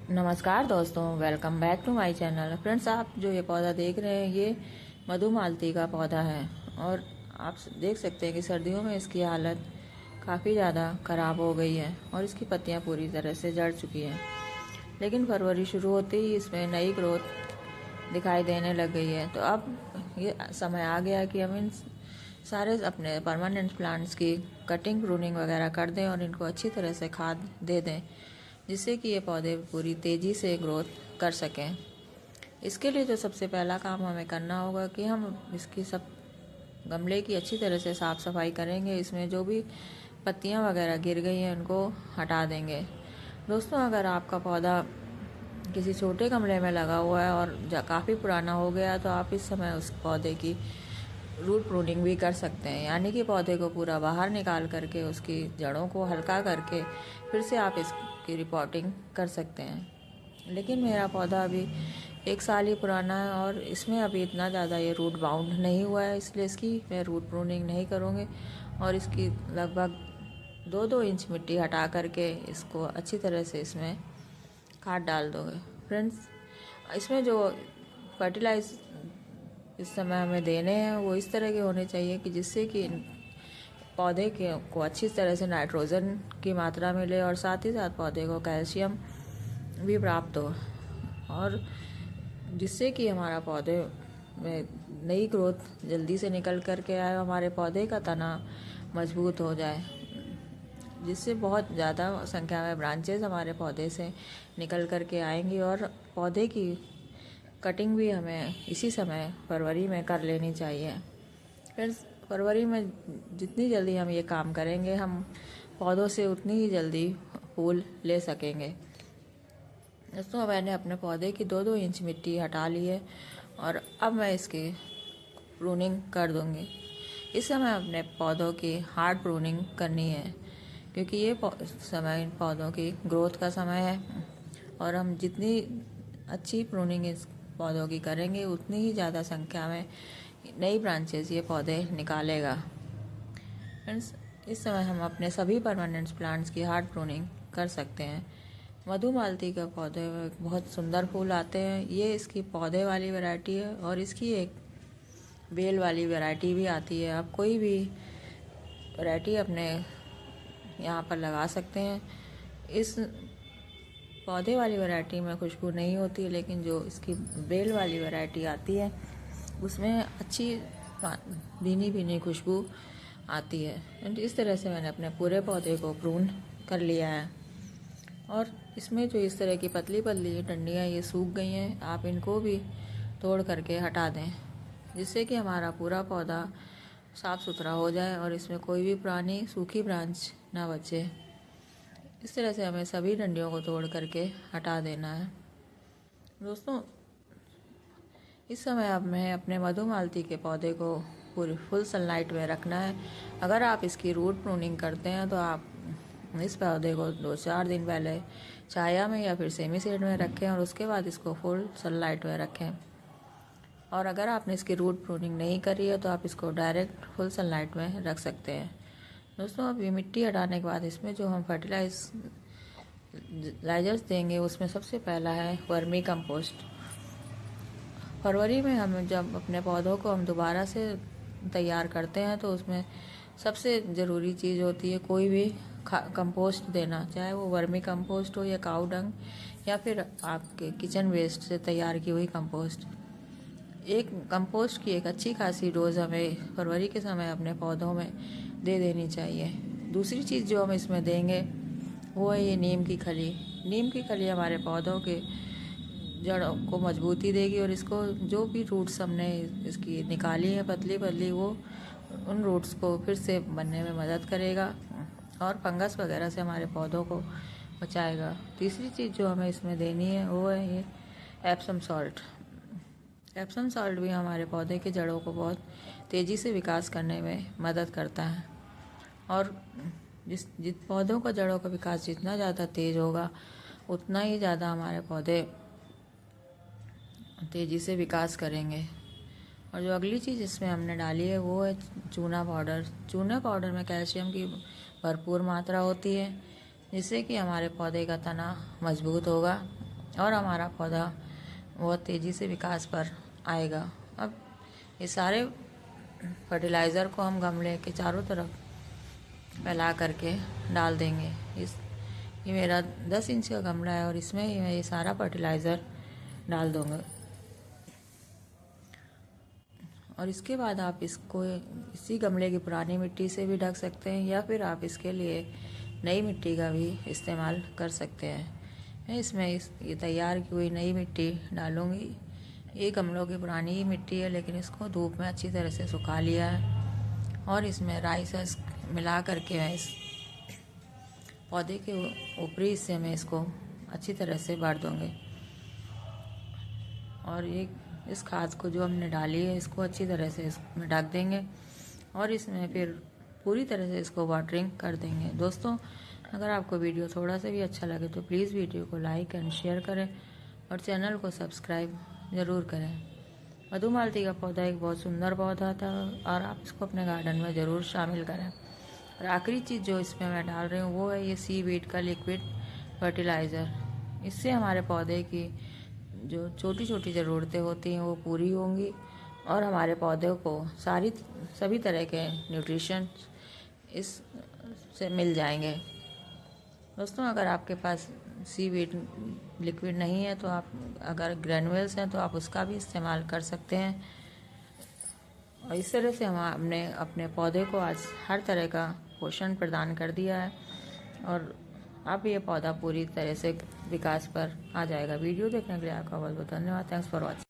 नमस्कार दोस्तों, welcome back to my channel. Friends, आप जो ये पौधा देख रहे हैं ये मधुमालती का पौधा है और आप देख सकते हैं कि सर्दियों में इसकी हालत काफ़ी ज़्यादा ख़राब हो गई है और इसकी पत्तियां पूरी तरह से झड़ चुकी हैं। लेकिन फरवरी शुरू होते ही इसमें नई ग्रोथ दिखाई देने लग गई है। तो अब ये समय आ गया कि हम इन सारे अपने परमानेंट प्लांट्स की कटिंग प्रूनिंग वगैरह कर दें और इनको अच्छी तरह से खाद दे दें, जिससे कि ये पौधे पूरी तेज़ी से ग्रोथ कर सकें। इसके लिए जो सबसे पहला काम हमें करना होगा कि हम इसकी सब गमले की अच्छी तरह से साफ़ सफाई करेंगे। इसमें जो भी पत्तियां वगैरह गिर गई हैं उनको हटा देंगे। दोस्तों, अगर आपका पौधा किसी छोटे गमले में लगा हुआ है और काफ़ी पुराना हो गया तो आप इस समय उस पौधे की रूट प्रूनिंग भी कर सकते हैं, यानी कि पौधे को पूरा बाहर निकाल करके उसकी जड़ों को हल्का करके फिर से आप इसकी रिपोर्टिंग कर सकते हैं। लेकिन मेरा पौधा अभी 1 साल ही पुराना है और इसमें अभी इतना ज़्यादा ये रूट बाउंड नहीं हुआ है, इसलिए इसकी मैं रूट प्रूनिंग नहीं करूँगी और इसकी लगभग 2-2 इंच मिट्टी हटा करके इसको अच्छी तरह से इसमें खाद डाल दोगे। फ्रेंड्स, इसमें जो फर्टिलाइज इस समय हमें देने हैं वो इस तरह के होने चाहिए कि जिससे कि पौधे के को अच्छी तरह से नाइट्रोजन की मात्रा मिले और साथ ही साथ पौधे को कैल्शियम भी प्राप्त हो और जिससे कि हमारा पौधे में नई ग्रोथ जल्दी से निकल करके आए, हमारे पौधे का तना मजबूत हो जाए, जिससे बहुत ज़्यादा संख्या में ब्रांचेस हमारे पौधे से निकल करके आएंगी और पौधे की कटिंग भी हमें इसी समय फरवरी में कर लेनी चाहिए। फिर फरवरी में जितनी जल्दी हम ये काम करेंगे हम पौधों से उतनी ही जल्दी फूल ले सकेंगे। दोस्तों, मैंने अपने पौधे की 2-2 इंच मिट्टी हटा ली है और अब मैं इसकी प्रूनिंग कर दूंगी। इस समय अपने पौधों की हार्ड प्रूनिंग करनी है क्योंकि ये समय इन पौधों की ग्रोथ का समय है और हम जितनी अच्छी प्रूनिंग इस पौधों की करेंगे उतनी ही ज़्यादा संख्या में नई ब्रांचेस ये पौधे निकालेगा। फ्रेंड्स, इस समय हम अपने सभी परमानेंट प्लांट्स की हार्ड प्रूनिंग कर सकते हैं। मधुमालती के पौधे में बहुत सुंदर फूल आते हैं। ये इसकी पौधे वाली वैरायटी है और इसकी एक बेल वाली वैरायटी भी आती है। आप कोई भी वैरायटी अपने यहाँ पर लगा सकते हैं। इस पौधे वाली वैरायटी में खुशबू नहीं होती है, लेकिन जो इसकी बेल वाली वैरायटी आती है उसमें अच्छी भीनी भीनी खुशबू आती है। एंड इस तरह से मैंने अपने पूरे पौधे को प्रून कर लिया है और इसमें जो इस तरह की पतली पतली डंडियाँ ये सूख गई हैं, आप इनको भी तोड़ करके हटा दें, जिससे कि हमारा पूरा पौधा साफ़ सुथरा हो जाए और इसमें कोई भी पुरानी सूखी ब्रांच ना बचे। इस तरह से हमें सभी डंडियों को तोड़ करके हटा देना है। दोस्तों, इस समय अब मैं अपने मधुमालती के पौधे को पूरी फुल सनलाइट में रखना है। अगर आप इसकी रूट प्रूनिंग करते हैं तो आप इस पौधे को 2-4 दिन पहले छाया में या फिर सेमी शेड में रखें और उसके बाद इसको फुल सनलाइट में रखें। और अगर आपने इसकी रूट प्रूनिंग नहीं करी है तो आप इसको डायरेक्ट फुल सनलाइट में रख सकते हैं। दोस्तों, अब ये मिट्टी हटाने के बाद इसमें जो हम फर्टिलाइजर्स देंगे उसमें सबसे पहला है वर्मी कंपोस्ट। फरवरी में हम जब अपने पौधों को हम दोबारा से तैयार करते हैं तो उसमें सबसे ज़रूरी चीज़ होती है कोई भी कंपोस्ट देना, चाहे वो वर्मी कंपोस्ट हो या काऊ डंग या फिर आपके किचन वेस्ट से तैयार की हुई कंपोस्ट। एक कंपोस्ट की एक अच्छी खासी डोज हमें फरवरी के समय अपने पौधों में दे देनी चाहिए। दूसरी चीज़ जो हम इसमें देंगे वो है ये नीम की खली। नीम की खली हमारे पौधों के जड़ों को मजबूती देगी और इसको जो भी रूट्स हमने इसकी निकाली है पतली पतली, वो उन रूट्स को फिर से बनने में मदद करेगा और फंगस वगैरह से हमारे पौधों को बचाएगा। तीसरी चीज़ जो हमें इसमें देनी है वो है ये एप्सम सॉल्ट। एप्सम सॉल्ट भी हमारे पौधे के जड़ों को बहुत तेज़ी से विकास करने में मदद करता है और जिस पौधों का जड़ों का विकास जितना ज़्यादा तेज़ होगा उतना ही ज़्यादा हमारे पौधे तेज़ी से विकास करेंगे। और जो अगली चीज़ इसमें हमने डाली है वो है चूना पाउडर। चूना पाउडर में कैल्शियम की भरपूर मात्रा होती है, जिससे कि हमारे पौधे का तना मजबूत होगा और हमारा पौधा बहुत तेज़ी से विकास पर आएगा। अब ये सारे फर्टिलाइज़र को हम गमले के चारों तरफ फैला करके डाल देंगे। ये मेरा 10 इंच का गमला है और इसमें मैं ये सारा फर्टिलाइज़र डाल दूँगा। और इसके बाद आप इसको इसी गमले की पुरानी मिट्टी से भी ढक सकते हैं या फिर आप इसके लिए नई मिट्टी का भी इस्तेमाल कर सकते हैं। मैं इसमें ये तैयार की हुई नई मिट्टी डालूँगी। ये गमलों की पुरानी ही मिट्टी है, लेकिन इसको धूप में अच्छी तरह से सुखा लिया है और इसमें राई सल्फर मिला करके मैं इस पौधे के ऊपरी हिस्से में इसको अच्छी तरह से भर दूँगी। और ये इस खाद को जो हमने डाली है इसको अच्छी तरह से इसमें ढक देंगे और इसमें फिर पूरी तरह से इसको वाटरिंग कर देंगे। दोस्तों, अगर आपको वीडियो थोड़ा सा भी अच्छा लगे तो प्लीज़ वीडियो को लाइक एंड शेयर करें और चैनल को सब्सक्राइब ज़रूर करें। मधुमालती का पौधा एक बहुत सुंदर पौधा था और आप इसको अपने गार्डन में ज़रूर शामिल करें। और आखिरी चीज़ जो इसमें मैं डाल रही हूँ वो है ये सीवीड का लिक्विड फर्टिलाइज़र। इससे हमारे पौधे की जो छोटी छोटी ज़रूरतें होती हैं वो पूरी होंगी और हमारे पौधे को सभी तरह के न्यूट्रिशन इस से मिल जाएंगे। दोस्तों, अगर आपके पास सीवीड लिक्विड नहीं है तो आप अगर ग्रैनुअल्स हैं तो आप उसका भी इस्तेमाल कर सकते हैं। और इस तरह से हमने अपने पौधे को आज हर तरह का पोषण प्रदान कर दिया है और अब ये पौधा पूरी तरह से विकास पर आ जाएगा। वीडियो देखने के लिए आपका बहुत बहुत धन्यवाद। Thanks for watching.